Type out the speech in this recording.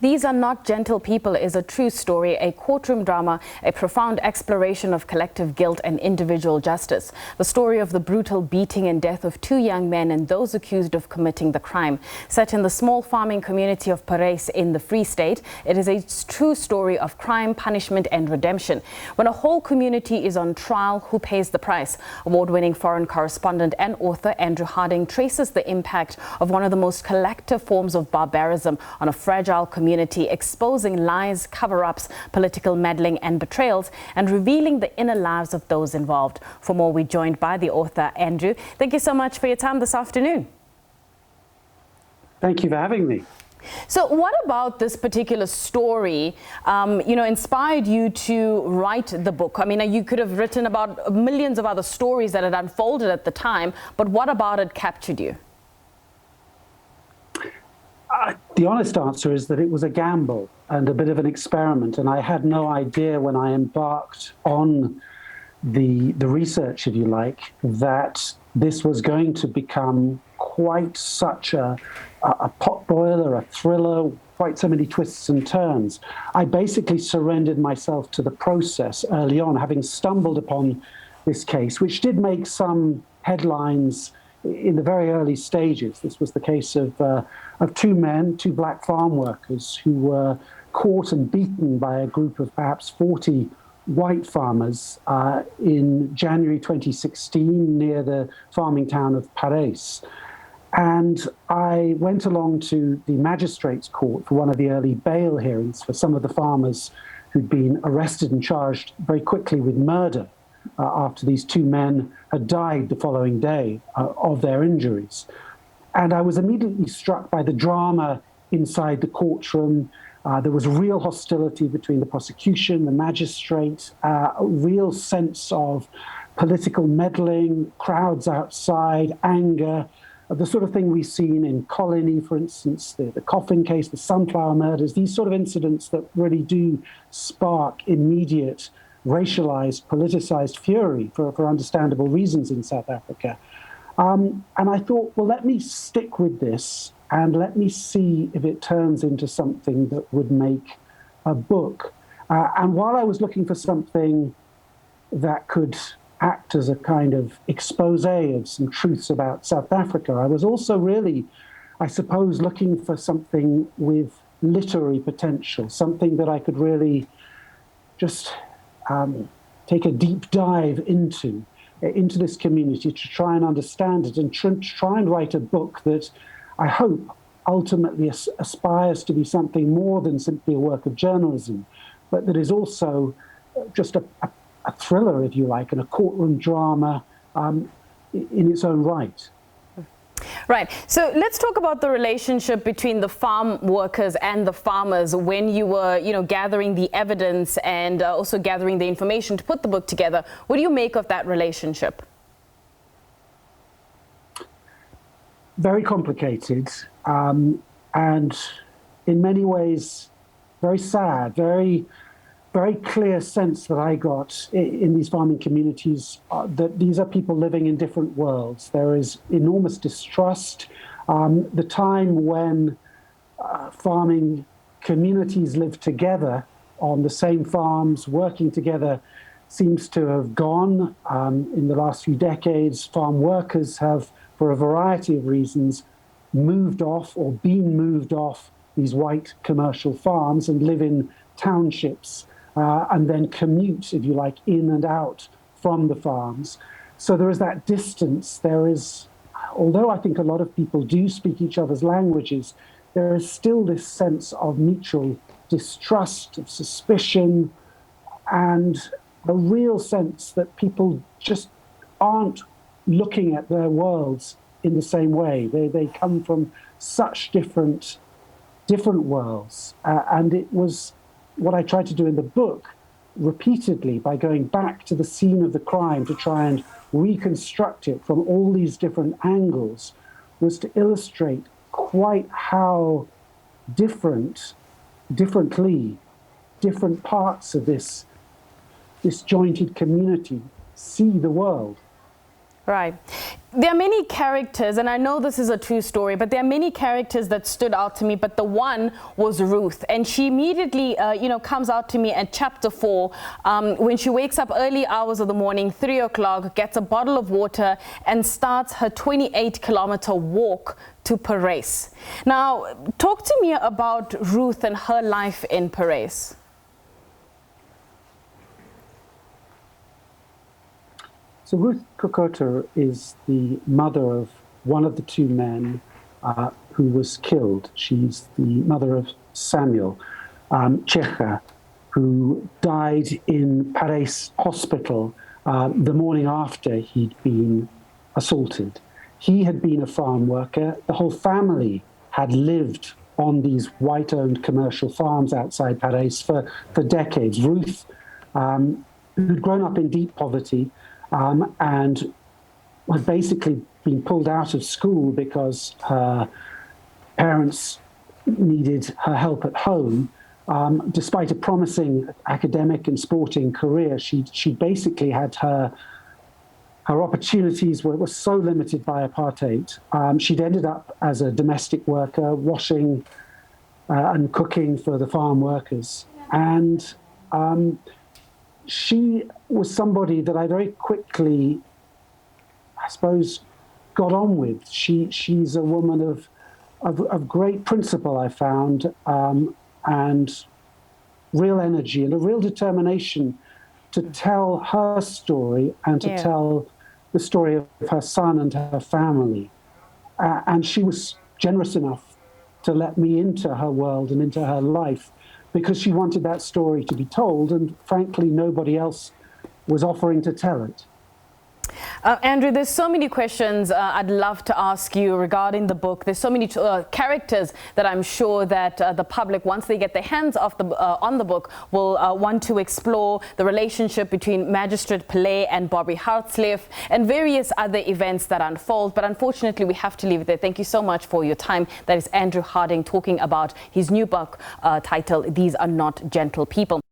These Are Not Gentle People is a true story, a courtroom drama, a profound exploration of collective guilt and individual justice. The story of the brutal beating and death of two young men and those accused of committing the crime. Set in the small farming community of Parys in the Free State, it is a true story of crime, punishment and redemption. When a whole community is on trial, who pays the price? Award-winning foreign correspondent and author Andrew Harding traces the impact of one of the most collective forms of barbarism on a fragile community, exposing lies, cover-ups, political meddling and betrayals, and revealing the inner lives of those involved. For more, we're joined by the author, Andrew. Thank you so much for your time this afternoon. Thank you for having me. So what about this particular story, inspired you to write the book? I mean, you could have written about millions of other stories that had unfolded at the time, but what about it captured you? The honest answer is that it was a gamble and a bit of an experiment, and I had no idea when I embarked on the research, if you like, that this was going to become quite such a potboiler, a thriller, quite so many twists and turns. I basically surrendered myself to the process early on, having stumbled upon this case, which did make some headlines in the very early stages. This was the case of two men, two black farm workers, who were caught and beaten by a group of perhaps 40 white farmers in January 2016 near the farming town of Parys. And I went along to the magistrate's court for one of the early bail hearings for some of the farmers who'd been arrested and charged very quickly with murder after these two men had died the following day of their injuries. And I was immediately struck by the drama inside the courtroom. There was real hostility between the prosecution, the magistrate, a real sense of political meddling, crowds outside, anger, the sort of thing we've seen in Colony, for instance, the coffin case, the sunflower murders, these sort of incidents that really do spark immediate racialized, politicized fury for understandable reasons in South Africa. And I thought, well, let me stick with this and let me see if it turns into something that would make a book. And while I was looking for something that could act as a kind of expose of some truths about South Africa, I was also really, I suppose, looking for something with literary potential, something that I could really just take a deep dive into this community to try and understand it and try and write a book that I hope ultimately aspires to be something more than simply a work of journalism, but that is also just a thriller, if you like, and a courtroom drama in its own right. Right. So let's talk about the relationship between the farm workers and the farmers when you were, gathering the evidence and also gathering the information to put the book together. What do you make of that relationship? Very complicated, and in many ways very sad, very clear sense that I got in these farming communities that these are people living in different worlds. There is enormous distrust. The time when farming communities live together on the same farms, working together, seems to have gone. In the last few decades, farm workers have, for a variety of reasons, moved off or been moved off these white commercial farms and live in townships. And then commute, if you like, in and out from the farms. So there is that distance. There is, although I think a lot of people do speak each other's languages, there is still this sense of mutual distrust, of suspicion, and a real sense that people just aren't looking at their worlds in the same way. They come from such different worlds. And it was what I tried to do in the book repeatedly by going back to the scene of the crime to try and reconstruct it from all these different angles, was to illustrate quite how differently different parts of this disjointed community see the world. Right. There are many characters, and I know this is a true story, but there are many characters that stood out to me, but the one was Ruth. And she immediately, comes out to me at chapter 4, when she wakes up early hours of the morning, 3 o'clock, gets a bottle of water and starts her 28-kilometer walk to Parys. Now, talk to me about Ruth and her life in Parys. So Ruth Kokoto is the mother of one of the two men who was killed. She's the mother of Samuel Checha, who died in Parys hospital the morning after he'd been assaulted. He had been a farm worker. The whole family had lived on these white-owned commercial farms outside Parys for decades. Ruth, who'd grown up in deep poverty, and had basically been pulled out of school because her parents needed her help at home. Despite a promising academic and sporting career, she basically had her opportunities were so limited by apartheid. She'd ended up as a domestic worker, washing and cooking for the farm workers. And she was somebody that I very quickly, I suppose, got on with. She's a woman of great principle, I found, and real energy and a real determination to tell her story and to tell the story of her son and her family. And she was generous enough to let me into her world and into her life, because she wanted that story to be told, and frankly, nobody else was offering to tell it. Andrew, there's so many questions I'd love to ask you regarding the book. There's so many characters that I'm sure that the public, once they get their hands off on the book, will want to explore the relationship between Magistrate Pillay and Bobby Hartslieff and various other events that unfold. But unfortunately, we have to leave it there. Thank you so much for your time. That is Andrew Harding talking about his new book titled These Are Not Gentle People.